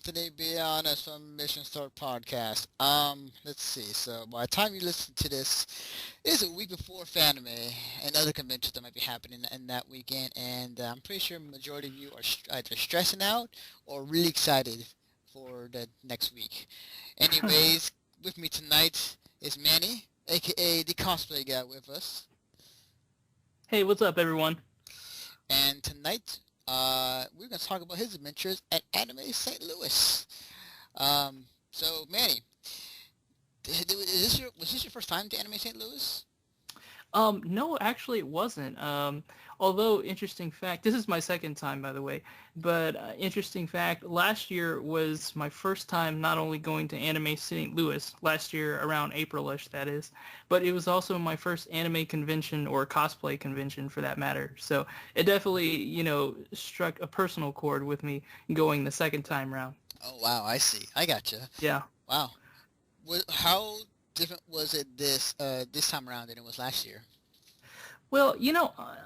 Anthony Beyond from Mission Start Podcast. Let's see. So by the time you listen to this, it's a week before Fanime and other conventions that might be happening in that weekend, and I'm pretty sure majority of you are either stressing out or really excited for the next week. Anyways, with me tonight is Manny, aka the cosplay guy, with us, Hey, what's up, everyone? and tonight we're gonna talk about his adventures at Anime St. Louis. So Manny, was this your first time to Anime St. Louis? No, actually, it wasn't. Although, interesting fact, this is my second time, by the way, but interesting fact, last year was my first time not only going to Anime St. Louis, last year around April-ish, that is, but it was also my first anime convention or cosplay convention for that matter. So it definitely, struck a personal chord with me going the second time round. Oh wow, I see. I gotcha. Yeah. Wow. How different was it this time around than it was last year? Well,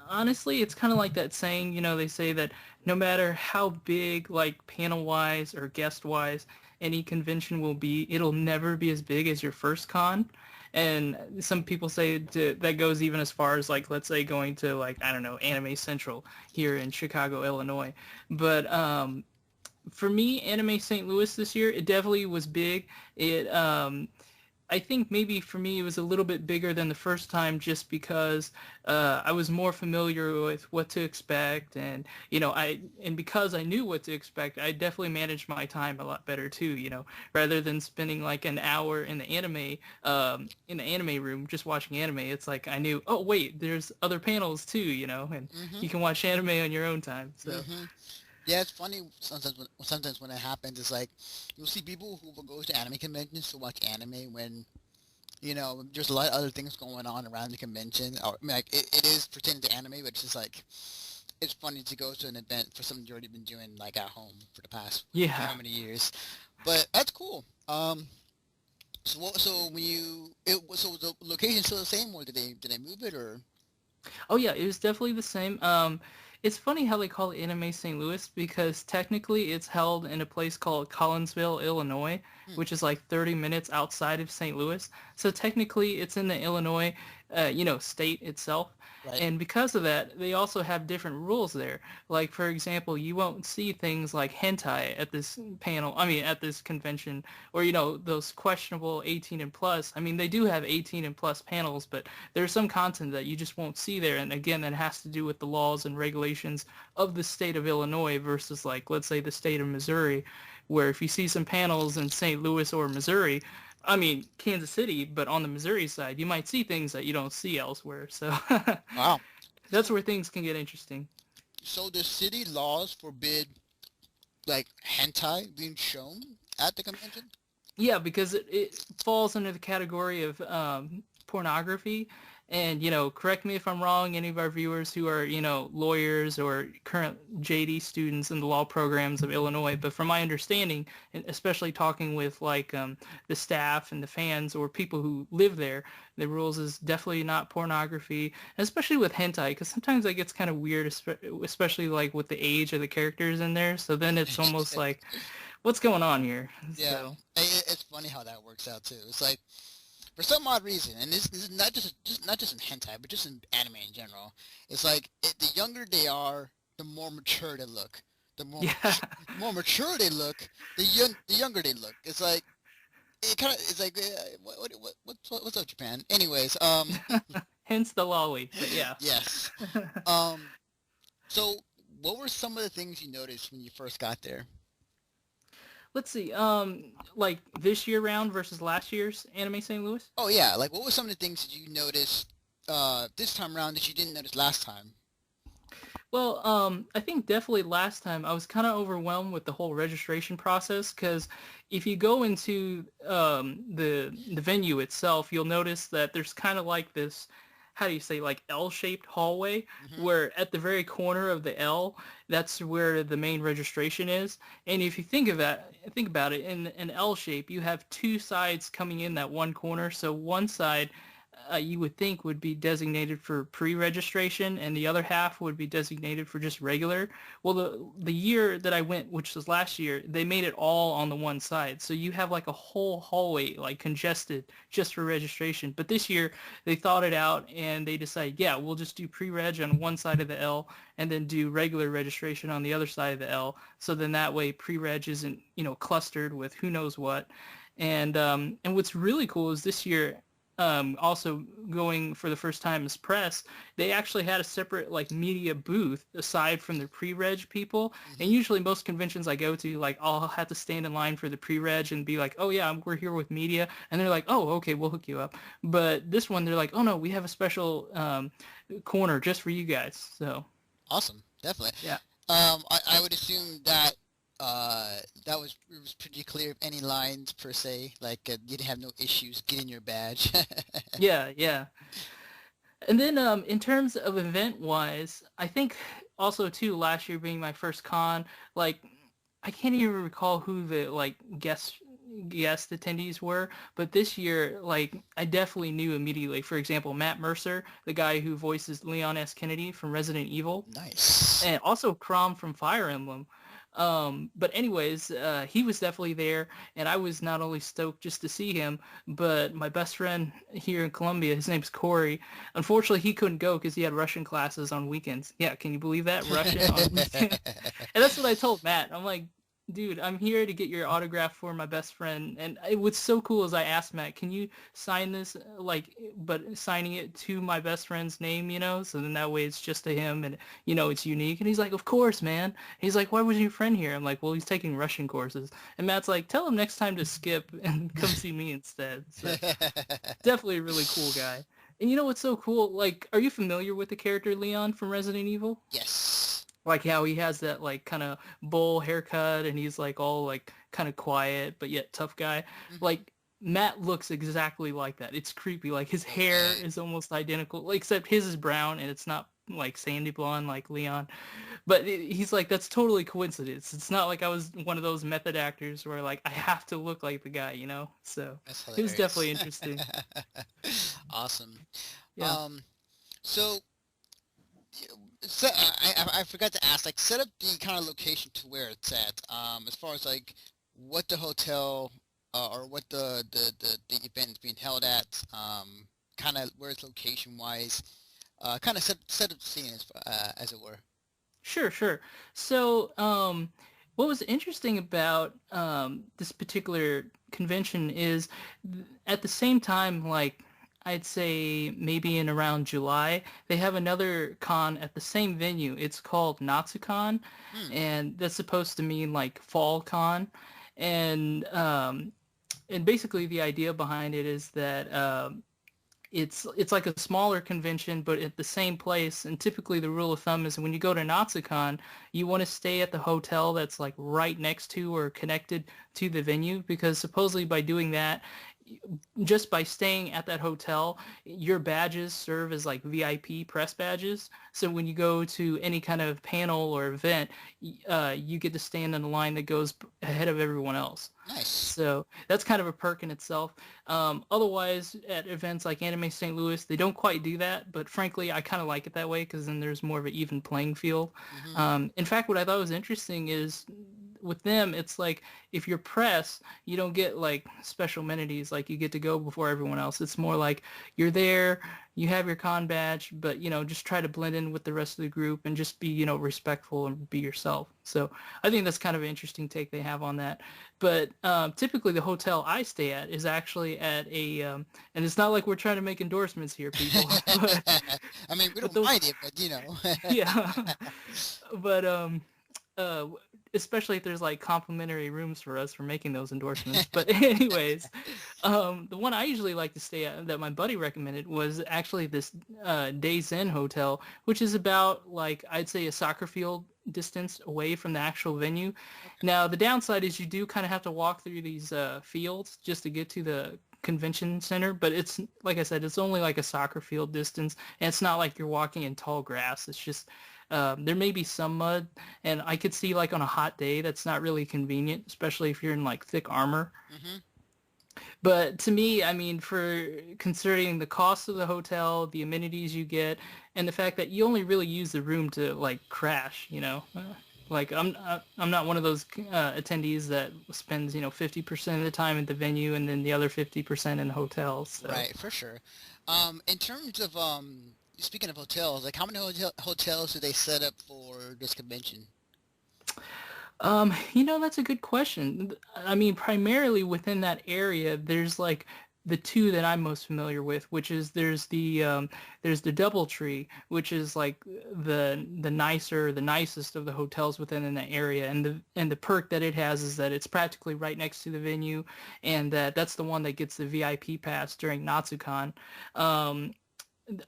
honestly, it's kind of like that saying, they say that no matter how big, like panel-wise or guest-wise, any convention will be, it'll never be as big as your first con. And some people say that goes even as far as, like, let's say going to, like, I don't know, Anime Central here in Chicago, Illinois. But for me, Anime St. Louis this year, it definitely was big. I think maybe for me it was a little bit bigger than the first time just because I was more familiar with what to expect, and because I knew what to expect, I definitely managed my time a lot better too. Rather than spending like an hour in the anime room just watching anime, it's like I knew, oh wait, there's other panels too, and Mm-hmm. you can watch anime on your own time. So Mm-hmm. Yeah, it's funny sometimes when it happens. It's like you'll see people who will go to anime conventions to watch anime when there's a lot of other things going on around the convention. Or, I mean, like it is pertaining to anime, but it's just like it's funny to go to an event for something you've already been doing like at home for the past yeah. how many years. But that's cool. So when so was the location still the same, or did they move it or? Oh yeah, it was definitely the same. It's funny how they call it Anime St. Louis because technically it's held in a place called Collinsville, Illinois, Hmm, which is like 30 minutes outside of St. Louis. So technically it's in the Illinois, state itself. right. And because of that, they also have different rules there. Like, for example, you won't see things like hentai at this at this convention, or, those questionable 18 and plus. I mean, they do have 18 and plus panels, but there's some content that you just won't see there. And again, that has to do with the laws and regulations of the state of Illinois versus, like, let's say the state of Missouri, where if you see some panels in St. Louis or Missouri, I mean, Kansas City, but on the Missouri side, you might see things that you don't see elsewhere. So Wow. that's So where things can get interesting. so the city laws forbid like hentai being shown at the convention? Yeah, because it falls under the category of pornography. And, correct me if I'm wrong, any of our viewers who are, lawyers or current JD students in the law programs of Illinois. But from my understanding, and especially talking with like the staff and the fans or people who live there, the rules is definitely not pornography, especially with hentai, because sometimes that gets kind of weird, especially like with the age of the characters in there. So then it's almost like, what's going on here? Yeah, So it's funny how that works out too. It's like for some odd reason, and this is not just in hentai, but just in anime in general. It's like the younger they are, the more mature they look. yeah. The more mature they look, the younger they look. It's like it's like what's up, Japan? Anyways, Hence the lolly. But yeah. yes. Um, so what were some of the things you noticed when you first got there? Let's see. Like this year round versus last year's Anime St. Louis. Oh yeah, like what were some of the things that you noticed this time around that you didn't notice last time? Well, I think definitely last time I was kind of overwhelmed with the whole registration process because if you go into the venue itself, you'll notice that there's kind of like this, how do you say, like L-shaped hallway Hmm. where at the very corner of the L, that's where the main registration is. And if you think about it, in an L shape, you have two sides coming in that one corner. So one side you would think would be designated for pre-registration, and the other half would be designated for just regular. Well, the year that I went, which was last year, they made it all on the one side, so you have like a whole hallway like congested just for registration. But this year they thought it out and they decided, yeah, we'll just do pre-reg on one side of the L and then do regular registration on the other side of the L. So then that way pre-reg isn't clustered with who knows what. And what's really cool is this year, also going for the first time as press, they actually had a separate like media booth aside from the pre-reg people. Mm-hmm. And usually most conventions I go to, like I'll have to stand in line for the pre-reg and be like, oh yeah, we're here with media. And they're like, oh, okay, we'll hook you up. But this one, they're like, oh no, we have a special corner just for you guys. So Awesome, definitely. yeah. I would assume that that was it was pretty clear. Any lines per se, like you didn't have no issues getting your badge. Yeah, yeah. And then in terms of event-wise, I think also too, last year being my first con, like I can't even recall who the like guest attendees were, but this year, like I definitely knew immediately. For example, Matt Mercer, the guy who voices Leon S. Kennedy from Resident Evil, Nice. and also Crom from Fire Emblem. But anyways, he was definitely there, and I was not only stoked just to see him, but my best friend here in Colombia, his name's Corey. Unfortunately, he couldn't go because he had Russian classes on weekends. Yeah, can you believe that? Russian on weekends. And that's what I told Matt. I'm like, dude, I'm here to get your autograph for my best friend. And what's so cool is I asked Matt, can you sign this, like, but signing it to my best friend's name, so then that way it's just to him and, it's unique. And he's like, of course, man. He's like, why wasn't your friend here? I'm like, well, he's taking Russian courses. And Matt's like, tell him next time to skip and come see me instead. So definitely a really cool guy. And you know what's so cool? Like, are you familiar with the character Leon from Resident Evil? Yes. Like how he has that like kind of bowl haircut and he's like all like kind of quiet but yet tough guy. Mm-hmm. Like Matt looks exactly like that. It's creepy. Like his hair is almost identical, like, except his is brown and it's not like sandy blonde like Leon. But he's like, that's totally coincidence. It's not like I was one of those method actors where like I have to look like the guy, So it was definitely interesting. Awesome. Yeah. So So I forgot to ask, like, set up the kind of location to where it's at. As far as like what the hotel or what the event is being held at. Kind of where it's location wise. Kind of set up the scene as it were. Sure, sure. So, what was interesting about this particular convention is at the same time, like I'd say maybe in around July, they have another con at the same venue. It's called Natsucon, Hmm. and that's supposed to mean like fall con. And and basically the idea behind it is that it's like a smaller convention, but at the same place. And typically the rule of thumb is when you go to Natsucon, you want to stay at the hotel that's like right next to or connected to the venue, because supposedly by doing that, just by staying at that hotel, your badges serve as like VIP press badges. So when you go to any kind of panel or event, you get to stand in a line that goes ahead of everyone else. Nice. So that's kind of a perk in itself. Otherwise, at events like Anime St. Louis, they don't quite do that. But frankly, I kind of like it that way because then there's more of an even playing field. Mm-hmm. In fact, what I thought was interesting is with them, it's like if you're press, you don't get like special amenities, like you get to go before everyone else. It's more like you're there, you have your con badge, but just try to blend in with the rest of the group and just be respectful and be yourself. So I think that's kind of an interesting take they have on that. But typically the hotel I stay at is actually at a and it's not like we're trying to make endorsements here, people. But, I mean, we don't those, mind it, but yeah. But uh, especially if there's like complimentary rooms for us for making those endorsements. But anyways, the one I usually like to stay at that my buddy recommended was actually this Days Inn hotel, which is about like I'd say a soccer field distance away from the actual venue. Okay. Now the downside is you do kind of have to walk through these fields just to get to the convention center, but it's like I said, it's only like a soccer field distance, and it's not like you're walking in tall grass. It's just there may be some mud, and I could see like on a hot day that's not really convenient, especially if you're in like thick armor. Mm-hmm. But to me, I mean, for considering the cost of the hotel, the amenities you get, and the fact that you only really use the room to like crash, like I'm not one of those attendees that spends 50% of the time at the venue and then the other 50% in hotels. So. Right, for sure. In terms of speaking of hotels, like how many hotels do they set up for this convention? That's a good question. I mean, primarily within that area, there's like the two that I'm most familiar with, which is there's the DoubleTree, which is like the nicest of the hotels within in that area, and the perk that it has is that it's practically right next to the venue, and that's the one that gets the VIP pass during NatsuCon. Um,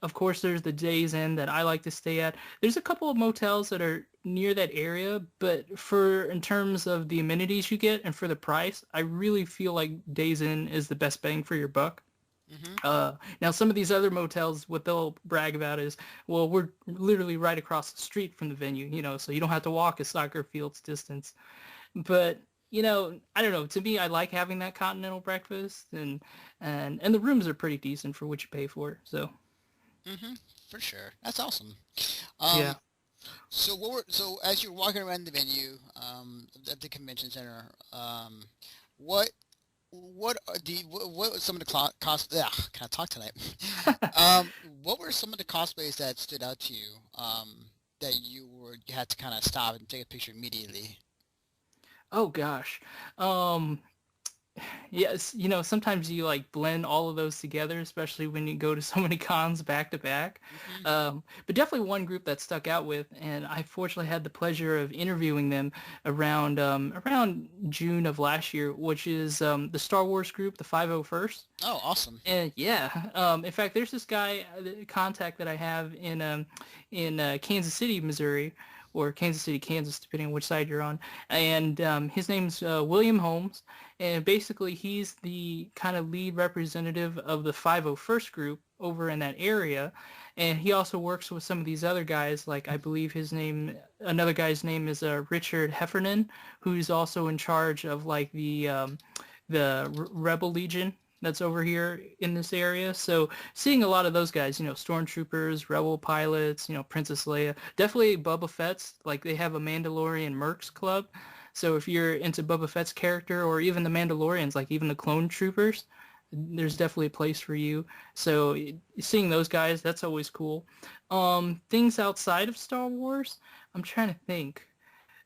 of course, there's the Days Inn that I like to stay at. There's a couple of motels that are near that area, but for in terms of the amenities you get and for the price, I really feel like Days Inn is the best bang for your buck. Mm-hmm. Now, some of these other motels, what they'll brag about is, well, we're literally right across the street from the venue, so you don't have to walk a soccer field's distance. But I don't know. To me, I like having that continental breakfast, and the rooms are pretty decent for what you pay for. So. Mm-hmm. For sure. That's awesome. Yeah. Um, so as you're walking around the venue, at the convention center, what what were some of the yeah, can I talk tonight? What were some of the cosplays that stood out to you? That you had to kind of stop and take a picture immediately. Oh gosh. Um, yes, sometimes you like blend all of those together, especially when you go to so many cons back to back. Mm-hmm. But definitely one group that stuck out with, and I fortunately had the pleasure of interviewing them around June of last year, which is the Star Wars group, the 501st. Oh, awesome. And yeah, in fact, there's this guy, contact that I have in Kansas City, Missouri, or Kansas City, Kansas, depending on which side you're on. And his name's William Holmes, and basically he's the kind of lead representative of the 501st group over in that area. And he also works with some of these other guys, like I believe another guy's name is Richard Heffernan, who's also in charge of like the Rebel Legion that's over here in this area. So seeing a lot of those guys, stormtroopers, rebel pilots, Princess Leia, definitely Boba Fett's, like they have a Mandalorian Mercs club. So if you're into Boba Fett's character or even the Mandalorians, like even the clone troopers, there's definitely a place for you. So seeing those guys, that's always cool. Things outside of Star Wars, I'm trying to think.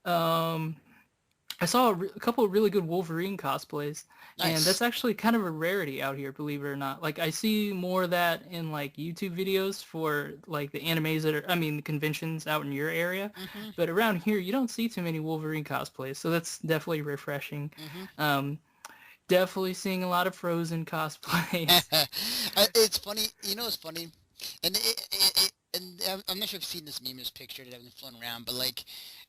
Um, I saw a couple of really good Wolverine cosplays, and that's Nice. actually kind of a rarity out here, believe it or not. Like I see more of that in like YouTube videos for like the animes the conventions out in your area, Mm-hmm. but around here you don't see too many Wolverine cosplays, so that's definitely refreshing. Mm-hmm. Um, Definitely seeing a lot of Frozen cosplays. It's funny. It's funny, and and I'm not sure if you've seen this meme, this picture that I've been flown around, but like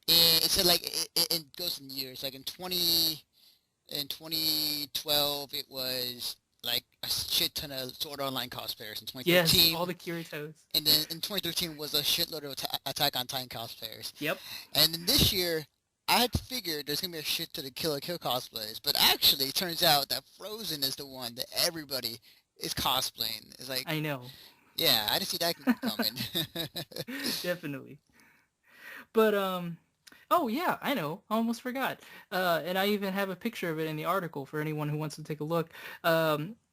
it said like it goes in years. Like in 2012, it was like a shit ton of Sword Art Online cosplayers. In Yes, 2013, all the Kiritos. and then in 2013 was a shitload of Attack on Titan cosplayers. Yep, And then this year, I had figured there's gonna be a shit ton of Kill la Kill cosplays, but actually, it turns out that Frozen is the one that everybody is cosplaying. It's like, I know. yeah, I didn't see that coming. Definitely. But oh yeah, I know. I almost forgot. And I even have a picture of it in the article for anyone who wants to take a look.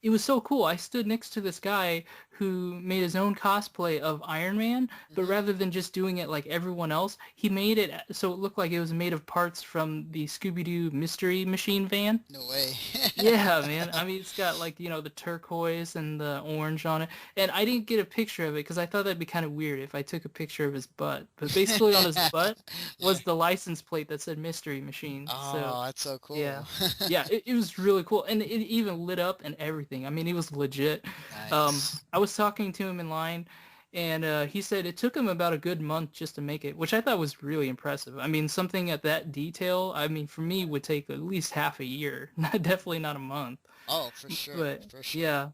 It was so cool. I stood next to this guy who made his own cosplay of Iron Man, but Hmm. rather than just doing it like everyone else, he made it so it looked like it was made of parts from the Scooby-Doo Mystery Machine van. No way. Yeah, man. I mean, it's got like, the turquoise and the orange on it. And I didn't get a picture of it because I thought that'd be kind of weird if I took a picture of his butt. But basically on his butt Yeah. was the license plate that said Mystery Machine. So, Oh, that's so yeah. cool. Yeah, it was really cool. And it even lit up and everything. I mean, it was legit. Nice. I was talking to him in line, and he said it took him about a good month just to make it, which I thought was really impressive. I mean, something at that detail, I mean, for me would take at least half a year, definitely not a month. Oh, for sure, But for sure. yeah,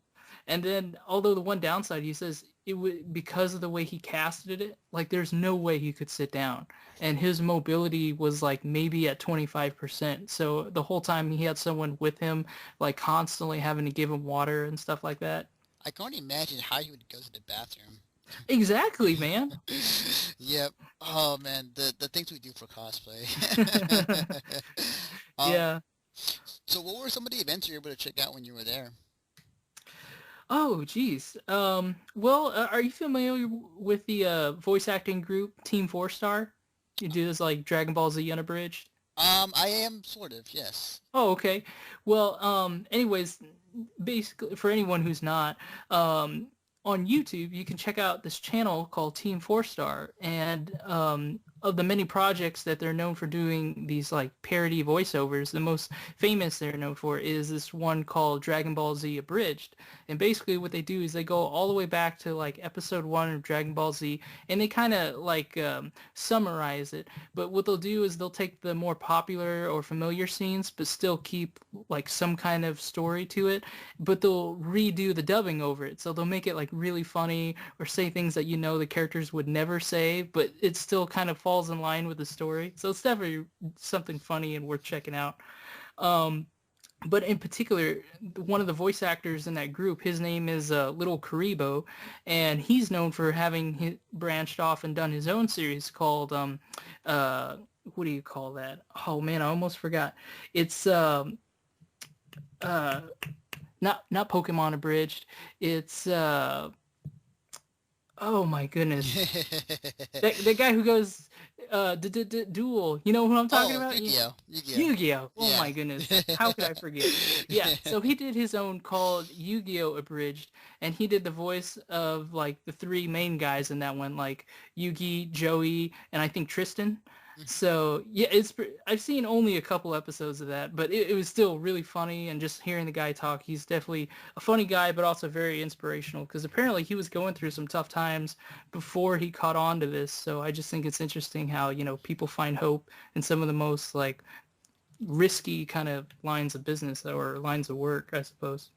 And then, although the one downside, he says it would because of the way he casted it, like there's no way he could sit down, and his mobility was like maybe at 25%. So the whole time he had someone with him, like constantly having to give him water and stuff like that. I can't imagine how you would go to the bathroom. Exactly, man. Yep. Oh man, the things we do for cosplay. um, Yeah. so what were some of the events you were able to check out when you were there? Oh, geez. Well, are you familiar with the voice acting group Team Four Star? You do this like Dragon Ball Z unabridged. I am sort of, yes. Oh, okay. Well, anyways, basically, for anyone who's not, on YouTube, you can check out this channel called Team Four Star, and of the many projects that they're known for doing these like parody voiceovers, the most famous they're known for is this one called Dragon Ball Z Abridged. And basically, what they do is they go all the way back to like episode 1 of Dragon Ball Z, and they kind of like summarize it. But what they'll do is they'll take the more popular or familiar scenes, but still keep like some kind of story to it, but they'll redo the dubbing over it. So they'll make it like really funny or say things that the characters would never say, but it still kind of falls in line with the story. So it's definitely something funny and worth checking out. But in particular, one of the voice actors in that group, his name is Little Karibo, and he's known for having branched off and done his own series called what do you call that? Oh man, I almost forgot. It's not Pokemon Abridged. It's oh my goodness, that guy who goes duel. You know who I'm talking about? Yu-Gi-Oh! Yu-Gi-Oh! Yu-Gi-Oh! Oh Yeah. my goodness, how could I forget? Yeah, so he did his own called Yu-Gi-Oh! Abridged, and he did the voice of like the three main guys in that one, like Yugi, Joey, and I think Tristan. So yeah, I've seen only a couple episodes of that, but it was still really funny, and just hearing the guy talk, he's definitely a funny guy, but also very inspirational, because apparently he was going through some tough times before he caught on to this. So I just think it's interesting how, people find hope in some of the most like risky kind of lines of business or lines of work, I suppose.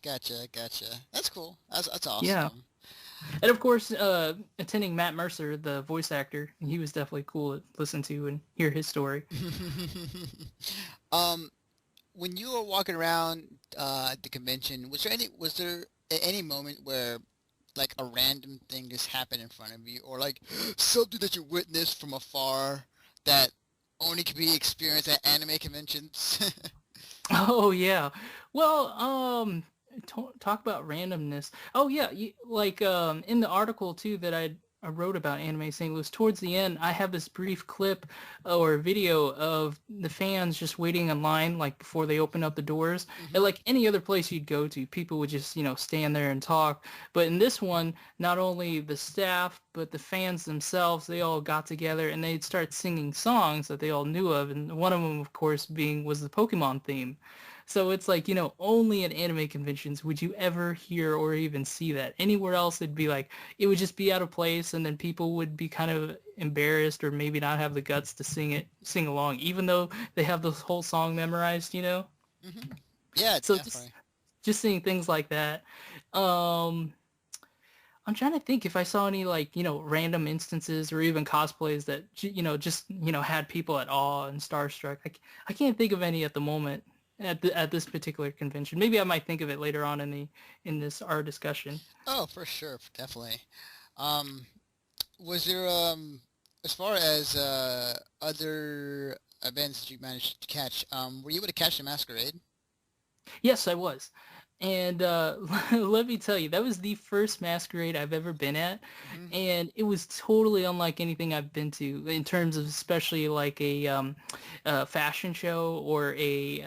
Gotcha, gotcha. That's cool. That's Yeah. awesome. And of course, attending Matt Mercer, the voice actor, he was definitely cool to listen to and hear his story. um, when you were walking around at the convention, was there any moment where like a random thing just happened in front of you, or like something that you witnessed from afar that only can be experienced at anime conventions? Oh yeah. Well, talk about randomness. Oh yeah, like in the article too that I wrote about Anime St. Louis, towards the end, I have this brief clip or video of the fans just waiting in line, like before they open up the doors. And Hmm. like any other place you'd go to, people would just, stand there and talk. But in this one, not only the staff, but the fans themselves, they all got together and they'd start singing songs that they all knew of. And one of them, of course, was the Pokemon theme. So it's like, only at anime conventions would you ever hear or even see that. Anywhere else, it'd be like, it would just be out of place, and then people would be kind of embarrassed or maybe not have the guts to sing along, even though they have the whole song memorized. Hmm. Yeah, So just definitely. just seeing things like that. Um, I'm trying to think if I saw any like, random instances or even cosplays that, just, had people at awe and starstruck. I can't think of any at the moment at this particular convention. Maybe I might think of it later on in this our discussion. Oh, for sure, definitely. Um, was there as far as other events that you managed to catch, were you able to catch the masquerade? Yes, I was. And let me tell you, that was the first masquerade I've ever been at, Hmm. and it was totally unlike anything I've been to in terms of especially like a fashion show or a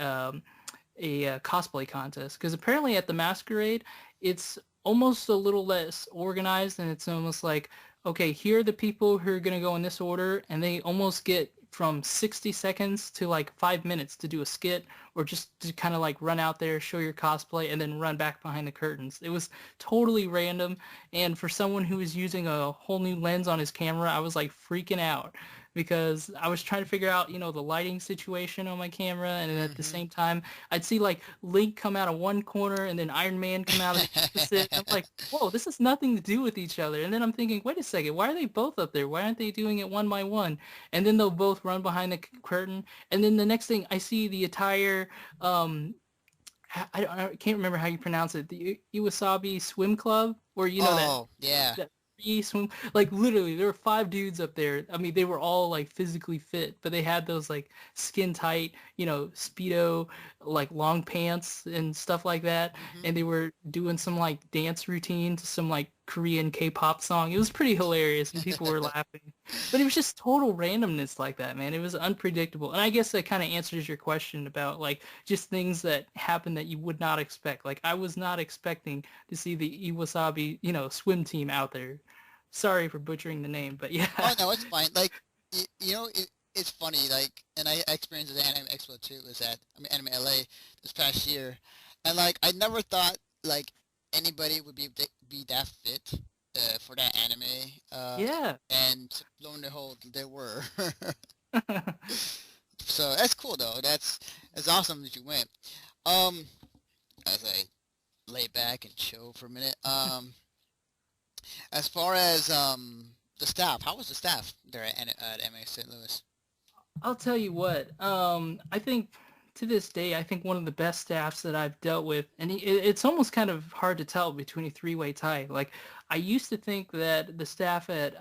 cosplay contest. Because apparently at the masquerade, it's almost a little less organized, and it's almost like, okay, here are the people who are gonna go in this order, and they almost get from 60 seconds to like 5 minutes to do a skit or just to kind of like run out there, show your cosplay, and then run back behind the curtains. It was totally random, and for someone who was using a whole new lens on his camera, I was like freaking out because I was trying to figure out, the lighting situation on my camera, and then at the Hmm. same time, I'd see like Link come out of one corner and then Iron Man come out of the opposite. I'm like, whoa, this has nothing to do with each other. And then I'm thinking, wait a second, why are they both up there? Why aren't they doing it one by one? And then they'll both run behind the curtain. And then the next thing I see the entire, I can't remember how you pronounce it, the Iwasabi Swim Club, or Oh, yeah. that free swim, like literally there were five dudes up there. I mean, they were all like physically fit, but they had those like skin tight, speedo, like long pants and stuff like that, Hmm. and they were doing some like dance routine to some like Korean K-pop song. It was pretty hilarious and people were laughing, but it was just total randomness like that, man. It was unpredictable. And I guess that kind of answers your question about like just things that happen that you would not expect. Like I was not expecting to see the Iwasabi, swim team out there. Sorry for butchering the name, but yeah. Oh no, it's fine. Like, it's funny. Like, and I experienced the Anime Expo too. Was at Anime LA this past year, and like I never thought like anybody would be that fit for that anime. Yeah. And lo and behold, they were. So that's cool though. That's awesome that you went. Um, as I lay back and chill for a minute. As far as the staff, how was the staff there at MA St. Louis? I'll tell you what. I think to this day, I think one of the best staffs that I've dealt with, and it's almost kind of hard to tell between a three-way tie. Like I used to think that the staff at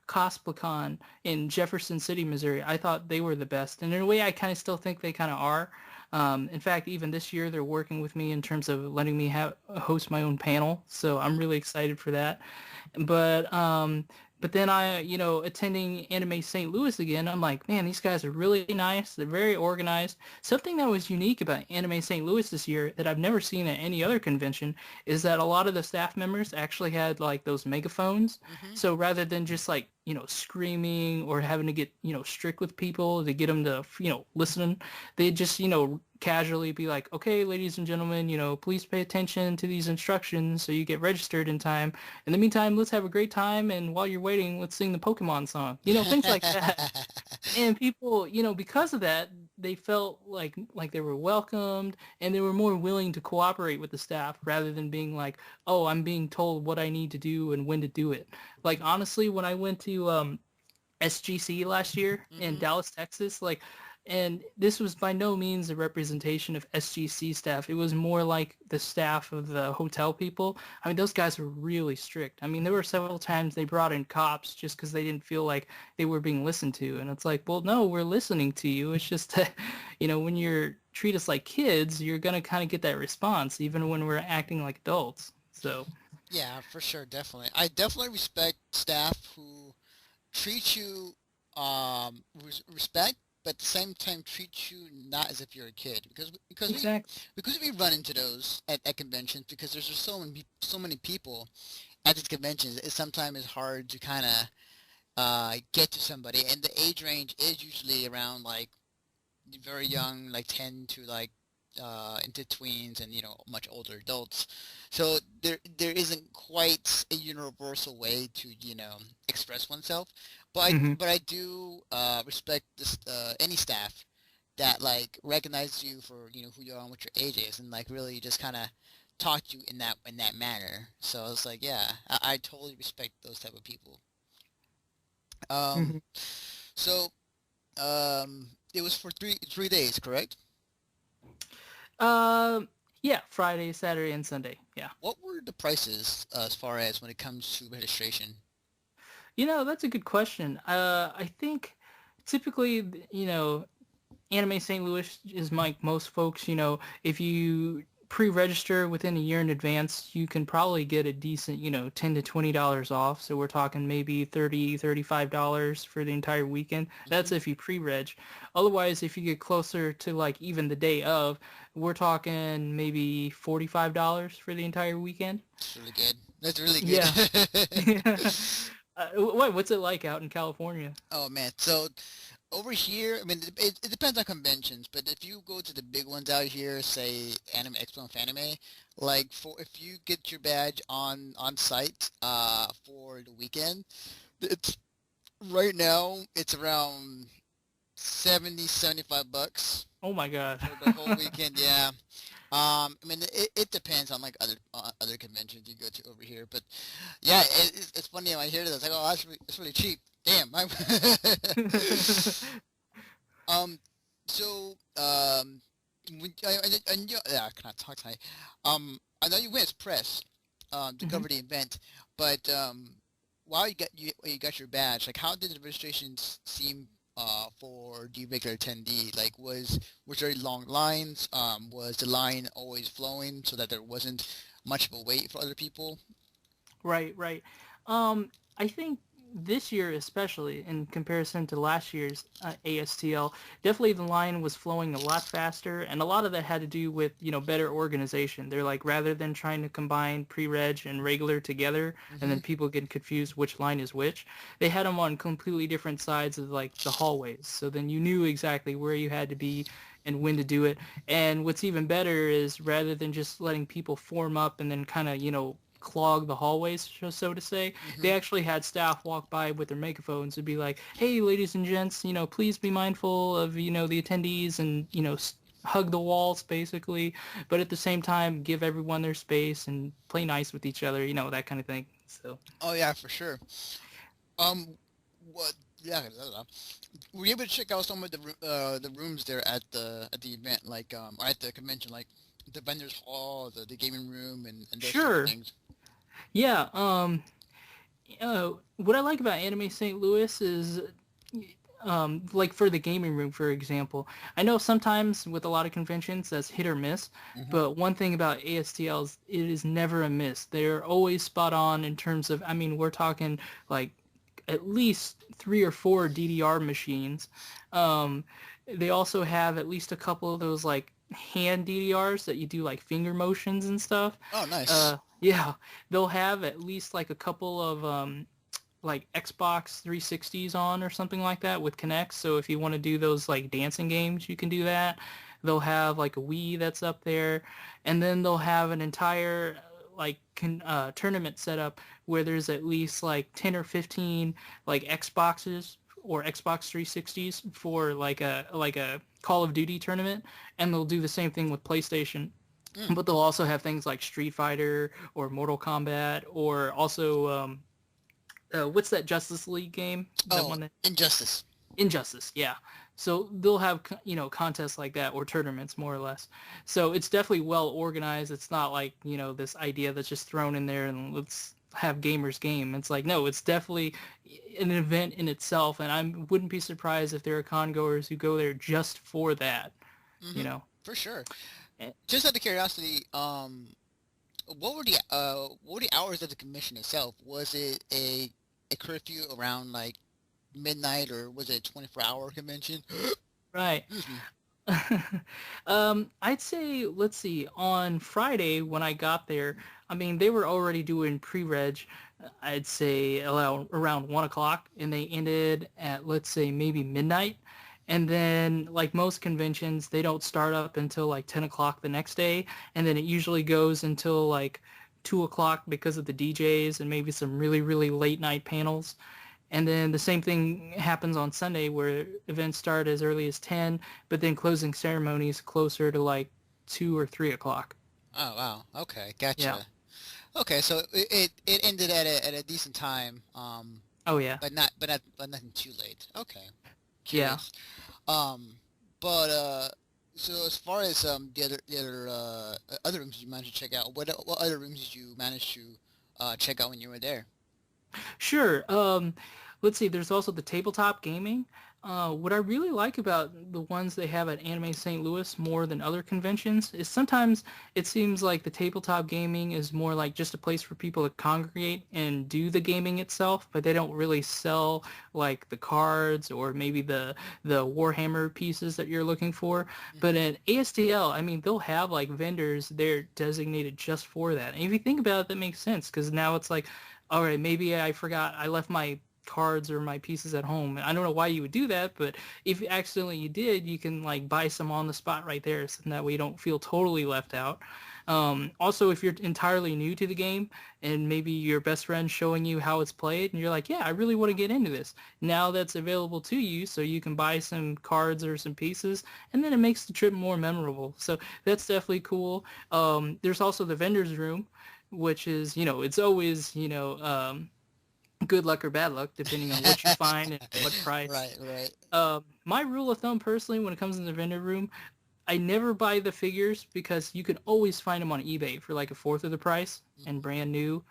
Cosplicon in Jefferson City, Missouri, I thought they were the best, and in a way, I kind of still think they kind of are. In fact, even this year, they're working with me in terms of letting me host my own panel, so I'm really excited for that. But but then attending Anime St. Louis again, I'm like, man, these guys are really nice. They're very organized. Something that was unique about Anime St. Louis this year that I've never seen at any other convention is that a lot of the staff members actually had like those megaphones. Hmm. So rather than just like, screaming or having to get, strict with people to get them to, listen, they just, casually be like, okay, ladies and gentlemen, please pay attention to these instructions so you get registered in time. In the meantime, let's have a great time. And while you're waiting, let's sing the Pokemon song, things like that. And people, because of that, they felt like they were welcomed and they were more willing to cooperate with the staff rather than being like, oh, I'm being told what I need to do and when to do it. Like honestly, when I went to SGC last year in Hmm. Dallas, Texas, and this was by no means a representation of SGC staff. It was more like the staff of the hotel people. I mean, those guys were really strict. I mean, there were several times they brought in cops just because they didn't feel like they were being listened to. And it's like, well, no, we're listening to you. It's just that, when you're treat us like kids, you're going to kind of get that response, even when we're acting like adults. So, Yeah, for sure, definitely. I definitely respect staff who treat you respect, but at the same time treat you not as if you're a kid exactly. because we run into those at conventions because there's just so many people at these conventions. It sometimes is hard to kind of get to somebody, and the age range is usually around like very young, like 10 to like into tweens and much older adults. So there isn't quite a universal way to express oneself. Hmm. But I do respect this any staff that like recognize you for who you are and what your age is and like really just kind of talk to you in that manner. So it's like yeah, I totally respect those type of people. Um, Hmm. so it was for three days, correct? Uh, yeah, Friday, Saturday, and Sunday. Yeah. What were the prices as far as when it comes to registration? That's a good question. I think typically, Anime St. Louis is like most folks, if you pre-register within a year in advance, you can probably get a decent, $10 to $20 off. So we're talking maybe $35 for the entire weekend. Hmm. That's if you pre-reg. Otherwise, if you get closer to like even the day of, we're talking maybe $45 for the entire weekend. That's really good. That's really good. Yeah. Yeah. What's it like out in California? Oh man, so over here, I mean, it depends on conventions, but if you go to the big ones out here, say Anime Expo and Fanime, like for if you get your badge on site for the weekend, it's right now it's around 70-75 bucks Oh my god. for the whole weekend. Yeah. I mean, it depends on like other conventions you go to over here, but yeah, it's funny when I hear this. Like, oh, that's really cheap. Damn. Um, so, yeah, can I talk tonight? I know you went as press, to Mhm. cover the event, but while you got your badge, like, how did the registrations seem for the regular attendee? Like, was there long lines? Was the line always flowing so that there wasn't much of a wait for other people? Right, right. I think this year, especially in comparison to last year's ASTL, definitely the line was flowing a lot faster, and a lot of that had to do with better organization. They're like rather than trying to combine pre-reg and regular together, and Mm-hmm. then people get confused which line is which, they had them on completely different sides of like the hallways. So then you knew exactly where you had to be and when to do it. And what's even better is rather than just letting people form up and then kind of clog the hallways, so to say. Mm-hmm. They actually had staff walk by with their megaphones and be like, "Hey, ladies and gents, please be mindful of the attendees and hug the walls basically, but at the same time give everyone their space and play nice with each other, that kind of thing." So Oh yeah, for sure. Um, what? Yeah, were you able to check out some of the rooms there at the event, like or at the convention, like the vendors hall, the gaming room, and those sort of sure, things? yeah. What I like about Anime St. Louis is like for the gaming room, for example, I know sometimes with a lot of conventions that's hit or miss, Hmm. but one thing about ASTL is it is never a miss. They're always spot on in terms of, I mean, we're talking like at least 3 or 4 DDR machines. Um, they also have at least a couple of those like hand DDRs that you do like finger motions and stuff. Oh, nice. Yeah, they'll have at least like a couple of like Xbox 360s on or something like that with Kinect. So if you want to do those like dancing games, you can do that. They'll have like a Wii that's up there, and then they'll have an entire tournament set up where there's at least like 10 or 15 like Xboxes or Xbox 360s for like a Call of Duty tournament, and they'll do the same thing with PlayStation. Mm. But they'll also have things like Street Fighter or Mortal Kombat or also what's that Justice League game? That Oh, one that Injustice. Injustice, yeah. So they'll have contests like that or tournaments more or less. So it's definitely well organized. It's not like this idea that's just thrown in there and let's have gamers game. It's like no, it's definitely an event in itself, and I wouldn't be surprised if there are con goers who go there just for that. You Hmm. know. For sure. Eh, Just out of curiosity, what were the hours of the commission itself? Was it a curfew around like midnight, or was it a 24-hour convention? Right. Excuse me. I'd say, let's see, on Friday when I got there, I mean, they were already doing pre-reg, I'd say around 1 o'clock, and they ended at, let's say, maybe midnight. And then, like most conventions, they don't start up until like 10 o'clock the next day, and then it usually goes until like 2 o'clock because of the DJs and maybe some really, really late night panels. And then the same thing happens on Sunday where events start as early as 10, but then closing ceremonies closer to like 2 or 3 o'clock. Oh wow. Okay, Yeah. gotcha. Okay, so it ended at a decent time, Oh, yeah. but nothing too late. Okay, Yeah. curious. Um, but so as far as other rooms you managed to check out, what other rooms did you manage to check out when you were there? Sure. Let's see. There's also the tabletop gaming. What I really like about the ones they have at Anime St. Louis more than other conventions is sometimes it seems like the tabletop gaming is more like just a place for people to congregate and do the gaming itself, but they don't really sell like the cards or maybe the Warhammer pieces that you're looking for. But Hmm. at ASTL, I mean, they'll have like vendors there designated just for that. And if you think about it, that makes sense because now it's like all right, maybe I forgot I left my cards or my pieces at home. And I don't know why you would do that, but if accidentally you did, you can like buy some on the spot right there, so that way you don't feel totally left out. Also, if you're entirely new to the game and maybe your best friend's showing you how it's played and you're like, yeah, I really want to get into this. Now that's available to you, so you can buy some cards or some pieces, and then it makes the trip more memorable. So that's definitely cool. There's also the vendor's room, which is, it's always, good luck or bad luck, depending on what you find and what price. Right, right. My rule of thumb, personally, when it comes in the vendor room, I never buy the figures because you can always find them on eBay for like a fourth of the price and Mhm. brand new.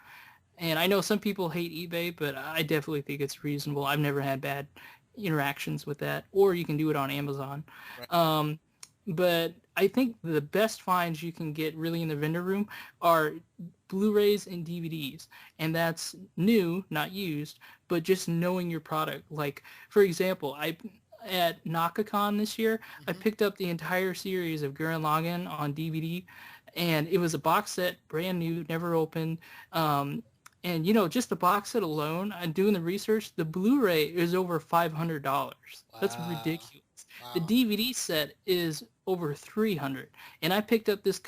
And I know some people hate eBay, but I definitely think it's reasonable. I've never had bad interactions with that. Or you can do it on Amazon. Right. Um, but I think the best finds you can get really in the vendor room are Blu-rays and DVDs. And that's new, not used, but just knowing your product. Like, for example, at NakaCon this year, I Hmm. picked up the entire series of Gurren Lagann on DVD, and it was a box set, brand new, never opened. Um, and just the box set alone, I'm doing the research, the Blu-ray is over $500. That's Wow. ridiculous. The Wow. DVD set is over 300, and I picked up this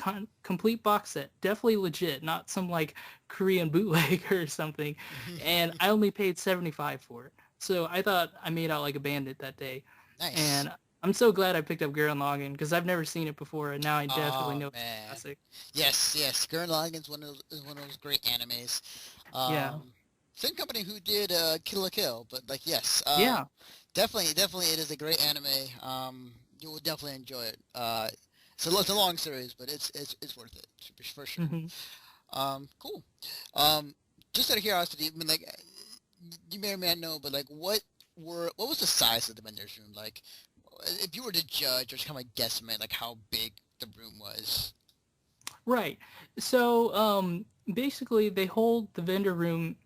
complete box set, definitely legit, not some like Korean bootleg or something, and I only paid 75 for it. So I thought I made out like a bandit that day, Nice. and I'm so glad I picked up Gurren Lagann because I've never seen it before, and now I definitely Oh know it's a man. classic. Yes, yes. Gurren Lagann's one of those great animes. Yeah, Same company who did Kill la Kill, but like yes, yeah. definitely it is a great anime. You will definitely enjoy it. It's a long series, but it's worth it for sure. Hmm. Cool. Um, just out of curiosity, I mean, like, you may or may not know, but like, what was the size of the vendor's room? Like, if you were to judge or just kind of like guesstimate, like how big the room was. Right. So basically, they hold the vendor room,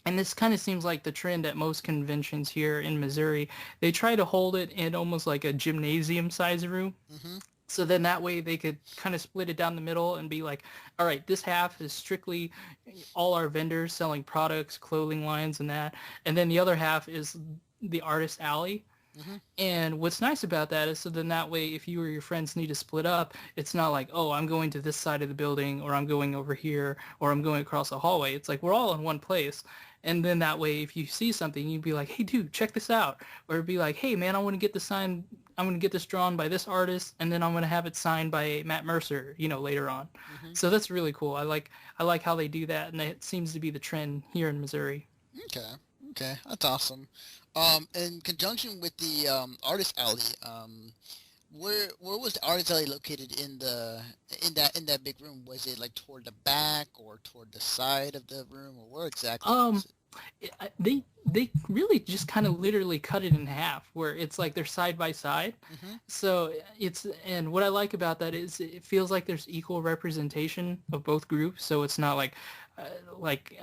and this kind of seems like the trend at most conventions here in Missouri. They try to hold it in almost like a gymnasium size room. Mm-hmm. So then that way they could kind of split it down the middle and be like, all right, this half is strictly all our vendors selling products, clothing lines and that. And then the other half is the artist alley. Mm-hmm. And what's nice about that is so then that way if you or your friends need to split up, it's not like, oh, I'm going to this side of the building or I'm going over here or I'm going across the hallway. It's like we're all in one place. And then that way if you see something, you'd be like, hey, dude, check this out. Or it'd be like, hey, man, I want to get the sign. I'm going to get this drawn by this artist and then I'm going to have it signed by Matt Mercer, later on. Mm-hmm. So that's really cool. I like how they do that, and it seems to be the trend here in Missouri. Okay. Okay. That's awesome. In conjunction with the artist alley, where was the artist alley located in that big room? Was it like toward the back or toward the side of the room, or where exactly was Um, it? they really just kind of literally cut it in half where it's like they're side by side. Mm-hmm. So and what I like about that is it feels like there's equal representation of both groups. So it's not uh, like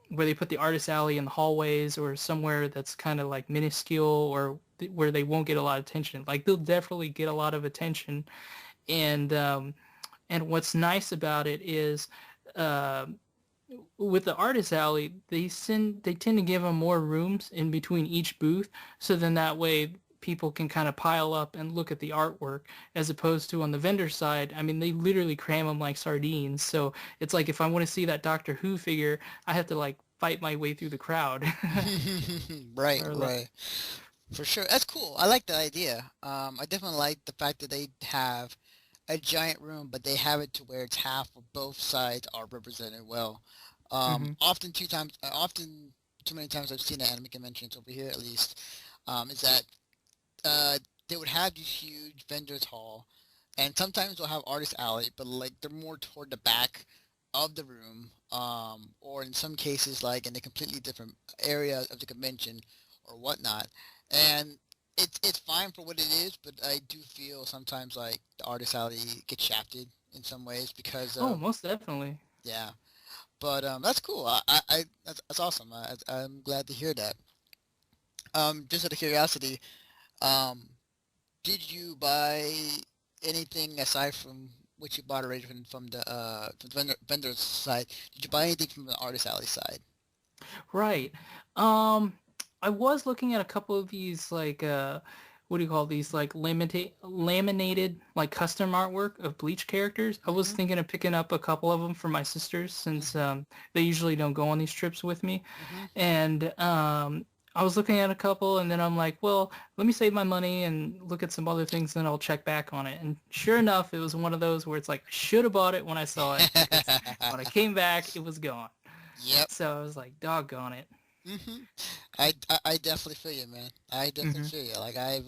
where they put the artist alley in the hallways or somewhere that's kind of like minuscule or where they won't get a lot of attention. Like they'll definitely get a lot of attention. And what's nice about it is uh, with the artist alley, they tend to give them more rooms in between each booth, so then that way people can kind of pile up and look at the artwork, as opposed to on the vendor side. I mean, they literally cram them like sardines. So it's like if I want to see that Doctor Who figure, I have to like fight my way through the crowd. Right, or like, right. For sure. That's cool. I like the idea. I definitely like the fact that they have a giant room, but they have it to where it's half or both sides are represented well. hmm Often too many times I've seen at anime conventions over here at least, is that uh, they would have these huge vendors hall, and sometimes they'll have artist alley, but like they're more toward the back of the room, or in some cases like in a completely different area of the convention or whatnot. And it's fine for what it is, but I do feel sometimes like the artist alley gets shafted in some ways because oh, of most definitely. yeah. But that's cool. That's awesome. I'm glad to hear that. Just out of curiosity, um, did you buy anything aside from what you bought already from the vendor's side? Did you buy anything from the artist alley side? Right. Um, I was looking at a couple of these like what do you call these like laminated like custom artwork of Bleach characters. I was Mm-hmm. thinking of picking up a couple of them for my sisters since Mm-hmm. they usually don't go on these trips with me. Mm-hmm. And I was looking at a couple and then I'm like, well, let me save my money and look at some other things, then I'll check back on it. And sure enough, it was one of those where it's like I should have bought it when I saw it because when I came back, it was gone. Yep. So I was like, doggone it. Mm-hmm. I definitely feel you, man. I definitely Hmm. feel you. Like I,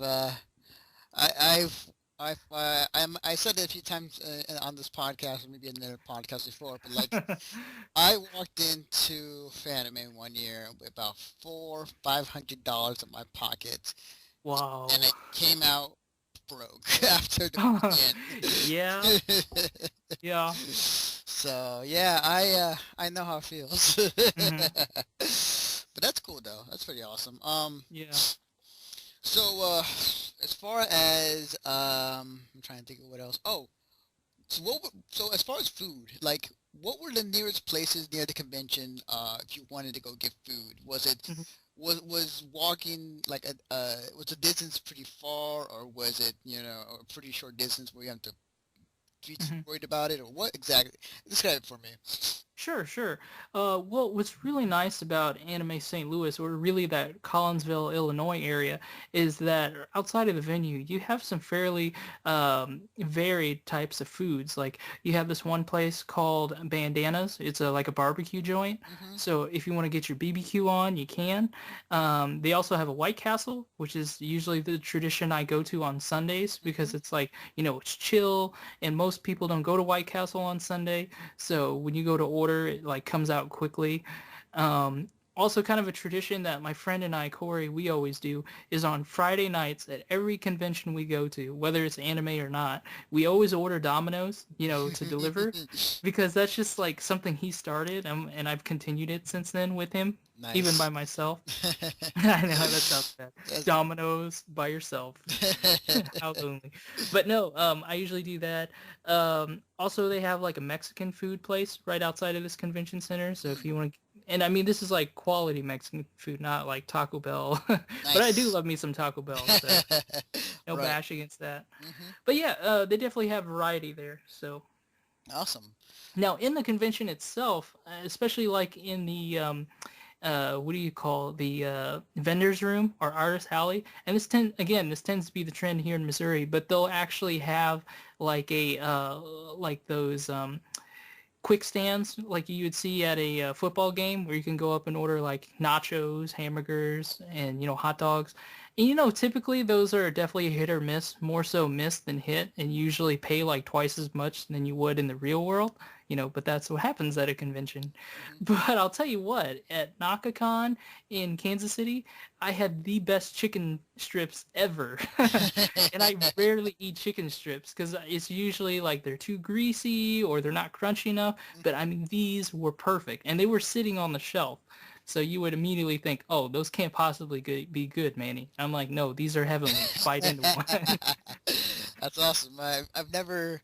I said it a few times on this podcast, or maybe in another podcast before, but like I walked into Fanime one year with about $500 in my pocket, and Wow. I came out broke after the Yeah, weekend. yeah. So yeah, I know how it feels. Hmm. But that's cool though. That's pretty awesome. Yeah. So as far as I'm trying to think of what else. Oh, so so as far as food, like what were the nearest places near the convention if you wanted to go get food? Mhm. Was walking like was the distance pretty far, or was it, a pretty short distance where you have to be too Mhm. worried about it, or what exactly? Describe it for me. Sure, sure. Well, what's really nice about Anime St. Louis, or really that Collinsville, Illinois area, is that outside of the venue, you have some fairly varied types of foods. Like you have this one place called Bandanas. It's like a barbecue joint. Mm-hmm. So if you want to get your BBQ on, you can. They also have a White Castle, which is usually the tradition I go to on Sundays Mm-hmm. because it's like, it's chill, and most people don't go to White Castle on Sunday. So when you go to order, it like comes out quickly. Um, Also, kind of a tradition that my friend and I, Corey, we always do is on Friday nights at every convention we go to, whether it's anime or not, we always order Domino's, to deliver, because that's just like something he started, and I've continued it since then with him, even by Nice. myself. I know that sounds bad. That's Domino's by yourself. How lonely. But no, I usually do that. Also, they have like a Mexican food place right outside of this convention center. So if mm, you want to, and I mean, this is like quality Mexican food, not like Taco Bell. But I do nice. love me some Taco Bell, so no Right. bash against that. Hmm. But yeah, they definitely have variety there. So Awesome. now in the convention itself, especially like in the what do you call the vendors room or artist alley, and this tends to be the trend here in Missouri, but they'll actually have like a like those quick stands like you would see at a football game where you can go up and order like nachos, hamburgers, and hot dogs. And typically those are definitely a hit or miss, more so miss than hit, and usually pay like twice as much than you would in the real world. But that's what happens at a convention. Hmm. But I'll tell you what, at NakaCon in Kansas City, I had the best chicken strips ever. And I rarely eat chicken strips because it's usually like they're too greasy or they're not crunchy enough. But I mean, these were perfect, and they were sitting on the shelf. So you would immediately think, oh, those can't possibly be good, Manny. I'm like, no, these are heavenly. Bite into one. That's awesome. I never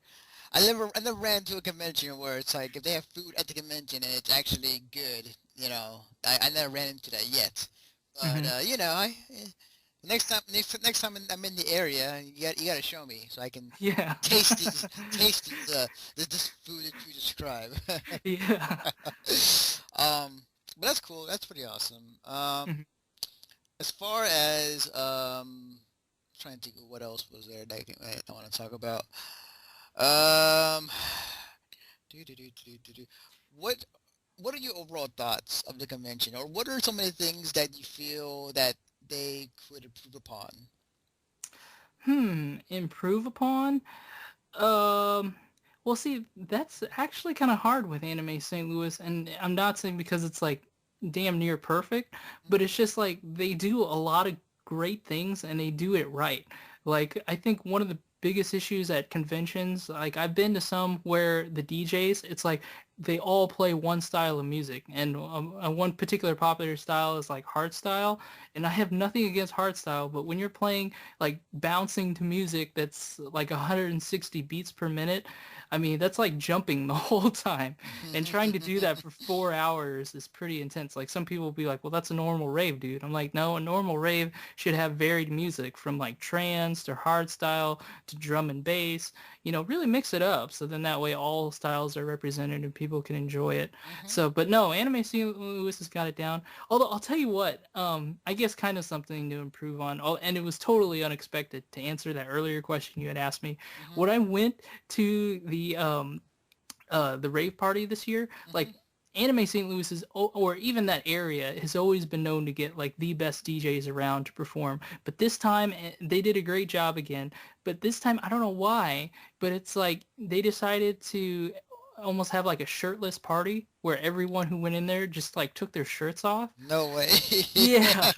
ran to a convention where it's like if they have food at the convention and it's actually good. I never ran into that yet. But Hmm. next time I'm in the area, you got to show me so I can Yeah. taste this food that you describe. Yeah. But that's cool. That's pretty awesome. Mhm. As far as trying to think of what else was there that I want to talk about. Um, do. What what are your overall thoughts of the convention, or what are some of the things that you feel that they could improve upon? Improve upon? Um, well, see, that's actually kind of hard with Anime St. Louis, and I'm not saying because it's like damn near perfect, but Hmm. it's just like they do a lot of great things and they do it right. Like I think one of the biggest issues at conventions, like I've been to some where the DJs, it's like they all play one style of music, and one particular popular style is like hard style. And I have nothing against hard style, but when you're playing like bouncing to music that's like 160 beats per minute, I mean that's like jumping the whole time, and trying to do that for 4 hours is pretty intense. Like some people will be like, well, that's a normal rave, dude. I'm like, no, a normal rave should have varied music from like trance to hard style to drum and bass, really mix it up, so then that way all styles are represented and people can enjoy it. Hmm. So, but no, Anime St. Louis has got it down. Although I'll tell you what, I guess kind of something to improve on. Oh, and it was totally unexpected to answer that earlier question you had asked me. Hmm. When I went to the rave party this year, Hmm. like Anime St. Louis is, or even that area, has always been known to get like the best DJs around to perform. But this time they did a great job again. But this time I don't know why, but it's like they decided to almost have like a shirtless party where everyone who went in there just like took their shirts off. No way. Yeah,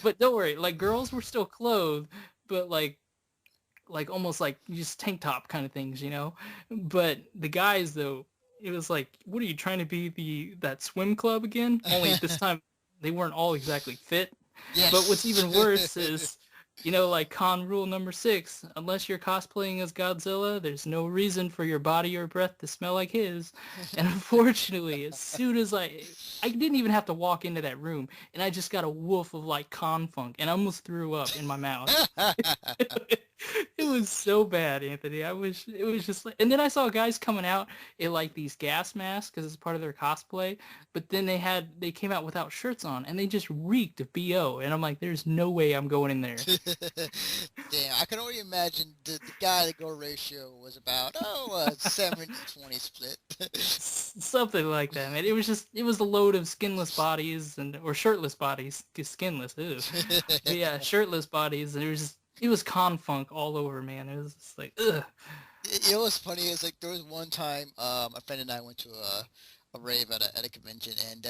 but don't worry, like girls were still clothed, but like almost like just tank top kind of things. But the guys though, it was like, what are you trying to be, that swim club again? Only this time they weren't all exactly fit. But what's Yes. even worse is, like con rule number 6, unless you're cosplaying as Godzilla, there's no reason for your body or breath to smell like his. And unfortunately, as soon as I didn't even have to walk into that room, and I just got a whiff of like con funk, and I almost threw up in my mouth. It was so bad, Anthony. I wish it was just like, and then I saw guys coming out in like these gas masks because it's part of their cosplay, but then they came out without shirts on and they just reeked of BO, and I'm like, there's no way I'm going in there. Damn, I can only imagine the guy to girl ratio was about 70-20 split. Something like that, man. It was a load of skinless bodies or shirtless bodies, 'cause skinless, ew. But yeah, shirtless bodies, and it was con funk all over, man. It was just like, ugh. You know what's funny is like there was one time a friend and I went to a rave at a convention and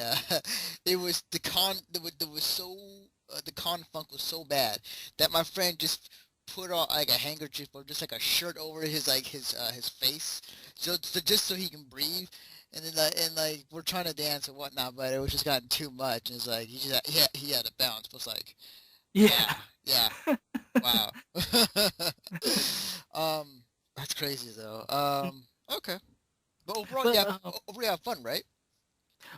it was there was so the con funk was so bad that my friend just put on like a handkerchief or just like a shirt over his face so just so he can breathe and then and like we're trying to dance and whatnot but it was just gotten too much and it's like he had to bounce but it's like yeah, Yeah. yeah. Wow. um, that's crazy though. Okay. But overall, But yeah, overall you have fun, right?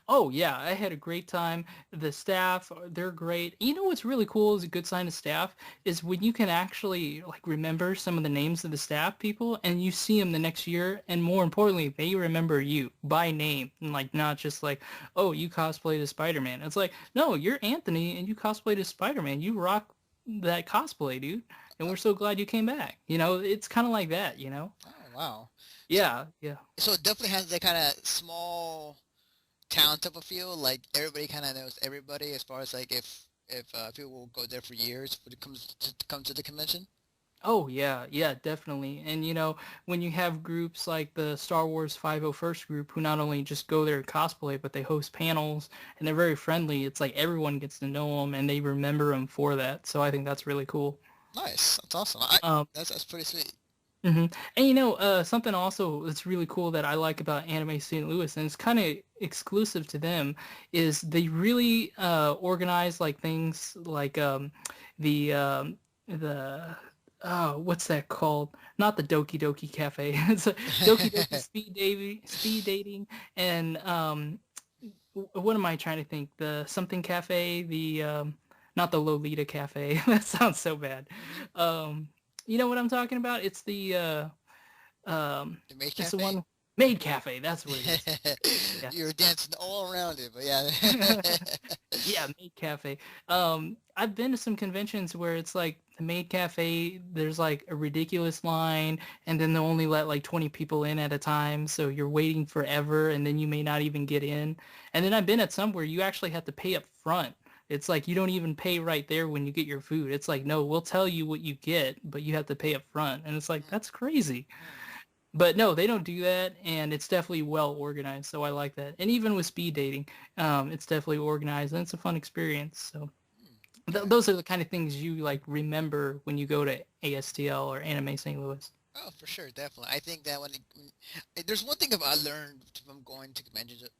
oh yeah, I had a great time. The staff, they're great. You know what's really cool is a good sign of staff is when you can actually like remember some of the names of the staff people and you see them the next year, and more importantly, they remember you by name and like not just like, oh, you cosplayed as Spider-Man. It's like, no, you're Anthony and you cosplayed as Spider-Man. You rock that cosplay, dude. And Uh, we're so glad you came back. It's kind of like that. oh wow. So Yeah, yeah. so it definitely has that kind of small town type of feel. Like everybody kind of knows everybody as far as like if people will go there for years when it comes to come to the convention. Oh yeah, yeah, definitely. And when you have groups like the Star Wars 501st group who not only just go there and cosplay, but they host panels and they're very friendly, it's like everyone gets to know them and they remember them for that. So I think that's really cool. Nice. That's awesome. Um, That's pretty sweet. And something also that's really cool that I like about Anime St. Louis, and it's kind of exclusive to them, is they really organize like things like the what's that called? Not the Doki Doki Cafe. It's a Doki Doki speed dating, and what am I trying to think? The something cafe, the not the Lolita Cafe. That sounds so bad. Hmm. You know what I'm talking about? It's The Maid it's the Cafe. one Maid Cafe. That's what it is. Yeah. You were dancing all around it, but yeah. Yeah, Maid Cafe. I've been to some conventions where it's like the Maid Cafe, there's like a ridiculous line, and then they'll only let like 20 people in at a time, so you're waiting forever, and then you may not even get in. And then I've been at some where you actually have to pay up front. It's like you don't even pay right there when you get your food. It's like, no, we'll tell you what you get, but you have to pay up front. And it's like, that's crazy. But no, they don't do that, and it's definitely well organized, so I like that. And even with speed dating, it's definitely organized, and it's a fun experience. So Okay. those are the kind of things you like remember when you go to ASTL or Anime St. Louis. Oh, for sure, definitely. I think that there's one thing I learned from going to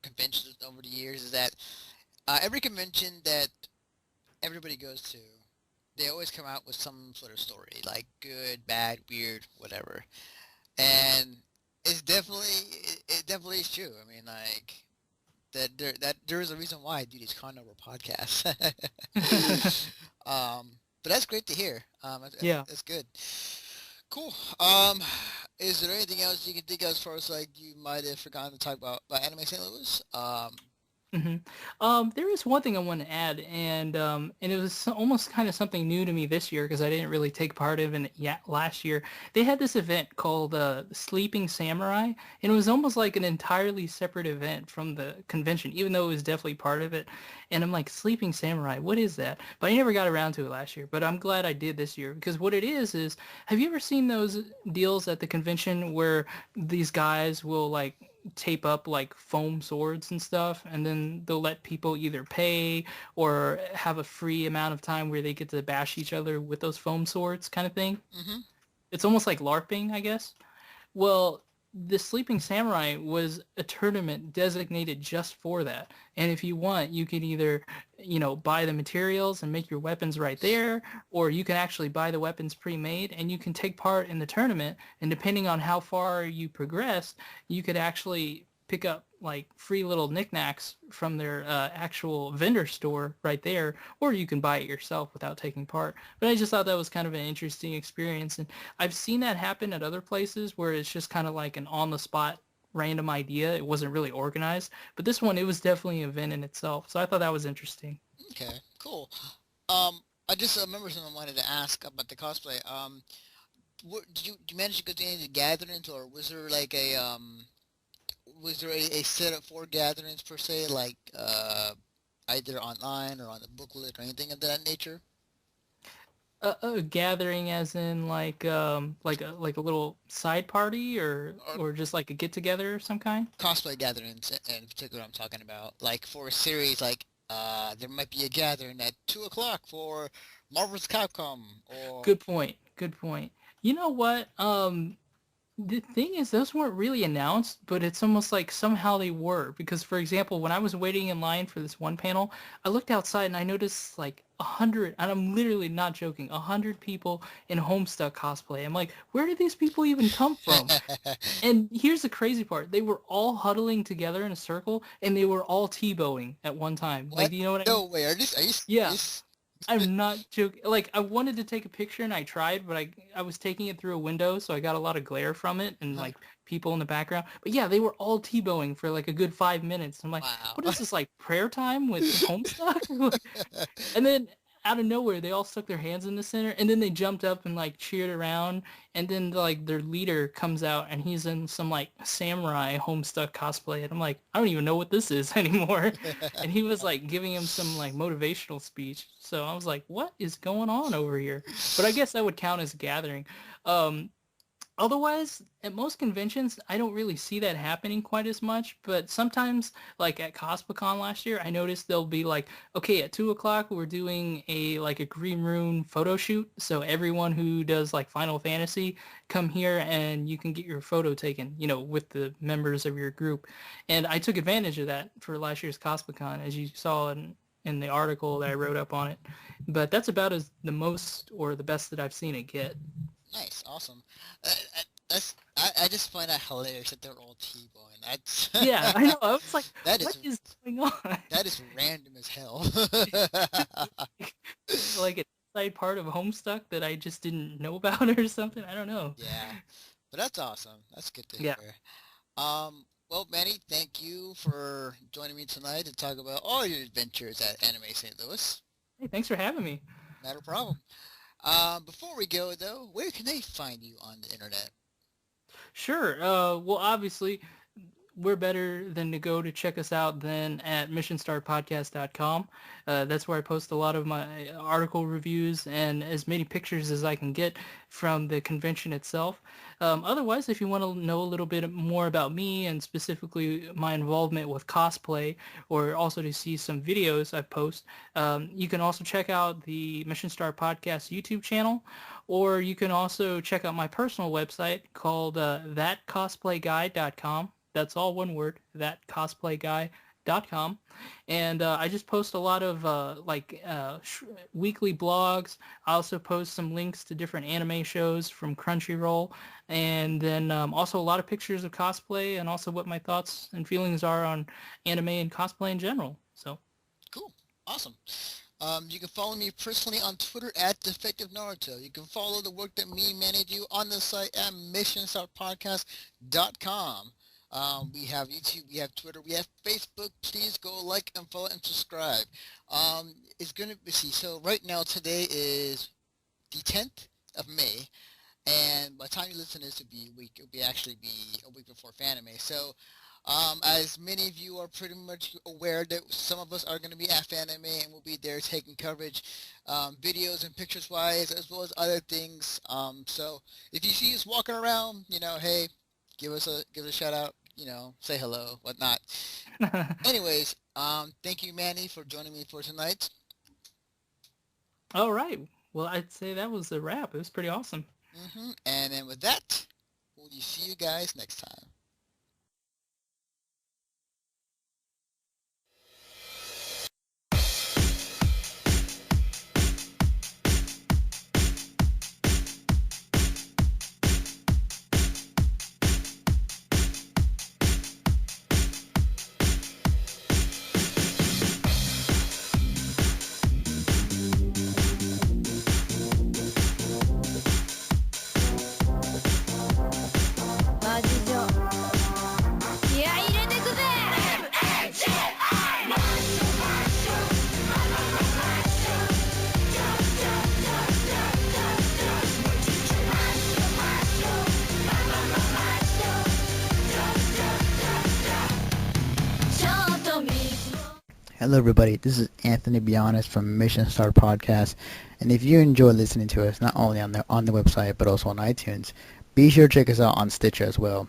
conventions over the years is that every convention that everybody goes to, they always come out with some sort of story, like good, bad, weird, whatever. And it definitely is true. I mean, like that there is a reason why I do these Conover podcasts. But that's great to hear. Yeah. That's good. Cool. Is there anything else you can think of as far as like you might have forgotten to talk about Anime St. Louis? hmm there is one thing I want to add, and it was almost kind of something new to me this year because I didn't really take part of it yet last year. They had this event called Sleeping Samurai, and it was almost like an entirely separate event from the convention, even though it was definitely part of it. And I'm like, Sleeping Samurai, what is that? But I never got around to it last year, but I'm glad I did this year because what it is, have you ever seen those deals at the convention where these guys will like tape up like foam swords and stuff, and then they'll let people either pay or have a free amount of time where they get to bash each other with those foam swords kind of thing. Mm-hmm. It's almost like LARPing, I guess. Well, the Sleeping Samurai was a tournament designated just for that. And if you want, you can either, buy the materials and make your weapons right there, or you can actually buy the weapons pre-made and you can take part in the tournament. And depending on how far you progress, you could actually pick up like free little knickknacks from their actual vendor store right there, or you can buy it yourself without taking part. But I just thought that was kind of an interesting experience, and I've seen that happen at other places where it's just kind of like an on-the-spot random idea. It wasn't really organized, but this one, it was definitely an event in itself, so I thought that was interesting. Okay. Cool. I just remember something I wanted to ask about the cosplay. Did you manage to go to any of the gatherings, or was there a setup for gatherings per se, like either online or on the booklet or anything of that nature? A gathering as in like a little side party Or or just like a get together of some kind? cosplay gatherings in particular I'm talking about. Like for a series, like there might be a gathering at 2 o'clock for Marvel's Capcom or Good point. Good point. You know what? The thing is, those weren't really announced, but it's almost like somehow they were. Because, for example, when I was waiting in line for this one panel, I looked outside and I noticed like 100, and I'm literally not joking, 100 people in Homestuck cosplay. I'm like, where did these people even come from? And here's the crazy part. They were all huddling together in a circle, and they were all T-bowing at one time. Like, what? do you know what I mean? No way. Are you Yeah. serious? I'm not joking. Like, I wanted to take a picture and I tried, but I was taking it through a window, so I got a lot of glare from it and Huh. like people in the background. But yeah, they were all T-bowing for like a good 5 minutes. I'm like, Wow. what is this, like prayer time with Homestuck? And then out of nowhere, they all stuck their hands in the center, and then they jumped up and like cheered around. And then like their leader comes out, and he's in some like samurai Homestuck cosplay, and I'm like, I don't even know what this is anymore. And he was like giving him some like motivational speech. So I was like, what is going on over here? But I guess that would count as a gathering. Um, Otherwise, at most conventions, I don't really see that happening quite as much. But sometimes, like at CosplayCon last year, I noticed they'll be like, okay, at 2 o'clock, we're doing a green room photo shoot. So everyone who does like Final Fantasy, come here and you can get your photo taken, with the members of your group. And I took advantage of that for last year's CosplayCon, as you saw in the article that I wrote up on it. But that's about as the most or the best that I've seen it get. Nice, awesome. Uh, I just find that hilarious that they're all T-bowing. That's Yeah, I know. I was like, that what is is going on? that is random as hell. Like an inside part of Homestuck that I just didn't know about or something. I don't know. Yeah, but that's awesome. That's good to Yeah. hear. Well, Manny, thank you for joining me tonight to talk about all your adventures at Anime St. Louis. Hey, thanks for having me. Not a problem. Before we go though, where can they find you on the internet? Sure. Well, obviously, we're better than to go to check us out than at missionstartpodcast.com. That's where I post a lot of my article reviews and as many pictures as I can get from the convention itself. Otherwise, if you want to know a little bit more about me and specifically my involvement with cosplay, or also to see some videos I post, you can also check out the Mission Start Podcast YouTube channel, or you can also check out my personal website called thatcosplayguide.com. that's all one word, thatcosplayguy.com. And I just post a lot of weekly blogs. I also post some links to different anime shows from Crunchyroll, and then also a lot of pictures of cosplay, and also what my thoughts and feelings are on anime and cosplay in general. So Cool. Awesome. You can follow me personally on Twitter at Defective Naruto. You can follow the work that me and Manny do on the site at missionstartpodcast.com. We have YouTube, we have Twitter, we have Facebook. Please go like and follow and subscribe. It's going to be, see, so right now today is the 10th of May. And by the time you listen to this, it'll actually be a week before Fanime. So, as many of you are pretty much aware that some of us are going to be at Fanime and we'll be there taking coverage, videos and pictures wise, as well as other things. So if you see us walking around, hey, give us a shout out, say hello, whatnot. Anyways, thank you, Manny, for joining me for tonight. all right, well, I'd say that was a wrap. It was pretty awesome. And then with that, we'll see you guys next time. Hello, everybody. This is Anthony Bionis from Mission Start Podcast, and if you enjoy listening to us, not only on the website but also on iTunes, be sure to check us out on Stitcher as well.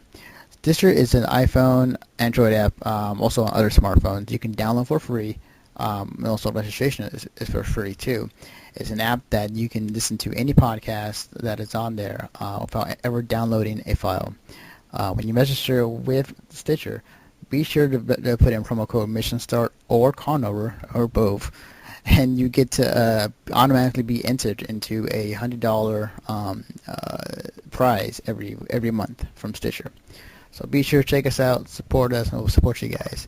Stitcher is an iPhone, Android app, also on other smartphones. You can download for free. And also registration is for free too. It's an app that you can listen to any podcast that is on there without ever downloading a file. When you register with Stitcher, be sure to put in promo code Mission Start or Conover or both, and you get to automatically be entered into a $100 prize every month from Stitcher. So be sure to check us out, support us, and we'll support you guys.